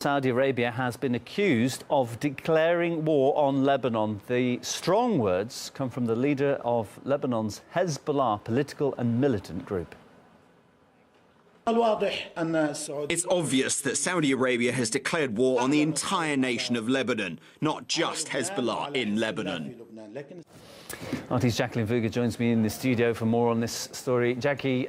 Saudi Arabia has been accused of declaring war on Lebanon. The strong words come from the leader of Lebanon's Hezbollah political and militant group. It's obvious that Saudi Arabia has declared war on the entire nation of Lebanon, not just Hezbollah in Lebanon. RT's Jacqueline Vuga joins me in the studio for more on this story. Jackie,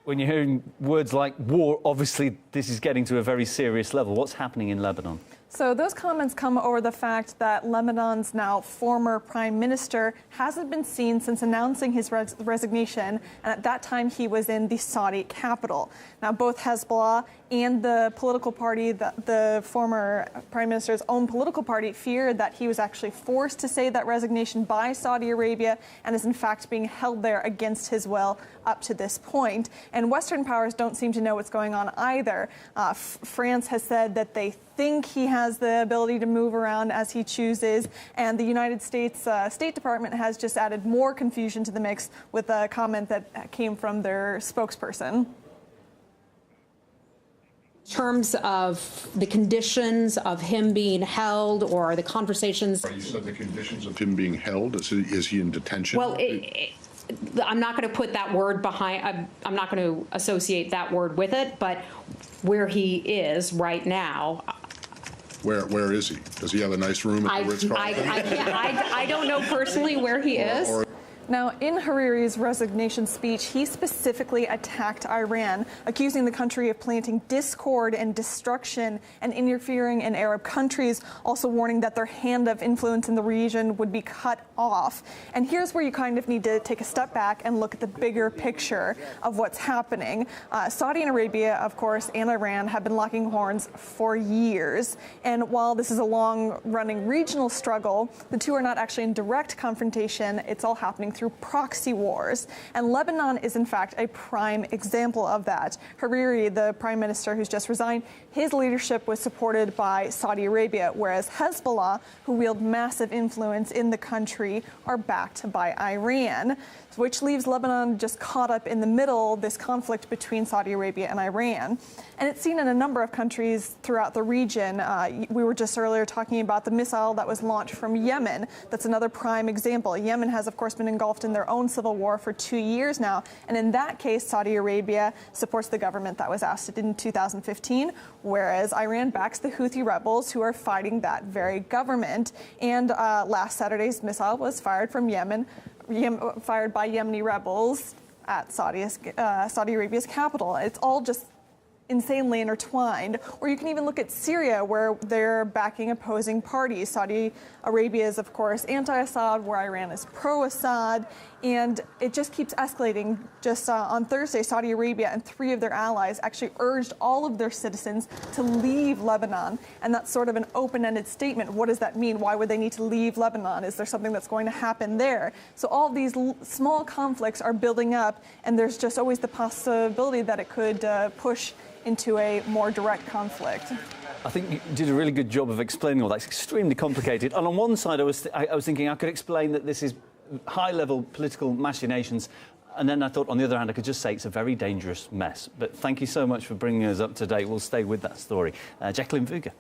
when you're hearing words like war, obviously this is getting to a very serious level. What's happening in Lebanon? So those comments come over the fact that Lebanon's now former prime minister hasn't been seen since announcing his resignation, and at that time he was in the Saudi capital. Now both Hezbollah and the political party, the former prime minister's own political party, feared that he was actually forced to say that resignation by Saudi Arabia and is in fact being held there against his will up to this point. And Western powers don't seem to know what's going on either. France has said that they think he has the ability to move around as he chooses, and the United States State Department has just added more confusion to the mix with a comment that came from their spokesperson. In terms of the conditions of him being held or the conversations. You said the conditions of him being held, is he in detention? Well, I'm not going to put that word behind, I'm not going to associate that word with it, but where he is right now. Where is he? Does he have a nice room at the Ritz-Carlton? I don't know personally where he is. Now, in Hariri's resignation speech, he specifically attacked Iran, accusing the country of planting discord and destruction and interfering in Arab countries, also warning that their hand of influence in the region would be cut off. And here's where you kind of need to take a step back and look at the bigger picture of what's happening. Saudi Arabia, of course, and Iran have been locking horns for years. And while this is a long-running regional struggle, the two are not actually in direct confrontation. It's all happening through proxy wars. And Lebanon is, in fact, a prime example of that. Hariri, the prime minister who's just resigned, his leadership was supported by Saudi Arabia, whereas Hezbollah, who wield massive influence in the country, are backed by Iran, which leaves Lebanon just caught up in the middle, this conflict between Saudi Arabia and Iran. And it's seen in a number of countries throughout the region. We were just earlier talking about the missile that was launched from Yemen. That's another prime example. Yemen has, of course, been engulfed in their own civil war for 2 years now. And in that case, Saudi Arabia supports the government that was ousted in 2015, whereas Iran backs the Houthi rebels who are fighting that very government. And last Saturday's missile was fired from Yemen, fired by Yemeni rebels at Saudi Arabia's capital. It's all just insanely intertwined. Or you can even look at Syria, where they're backing opposing parties. Saudi Arabia is, of course, anti-Assad, where Iran is pro-Assad, and it just keeps escalating. Just on Thursday, Saudi Arabia and 3 of their allies actually urged all of their citizens to leave Lebanon, and that's sort of an open-ended statement. What does that mean? Why would they need to leave Lebanon? Is there something that's going to happen there? So all these small conflicts are building up, and there's just always the possibility that it could push into a more direct conflict. I think you did a really good job of explaining all that. It's extremely complicated. And on one side, I was thinking I could explain that this is high-level political machinations, and then I thought, on the other hand, I could just say it's a very dangerous mess. But thank you so much for bringing us up to date. We'll stay with that story. Jacqueline Vuga.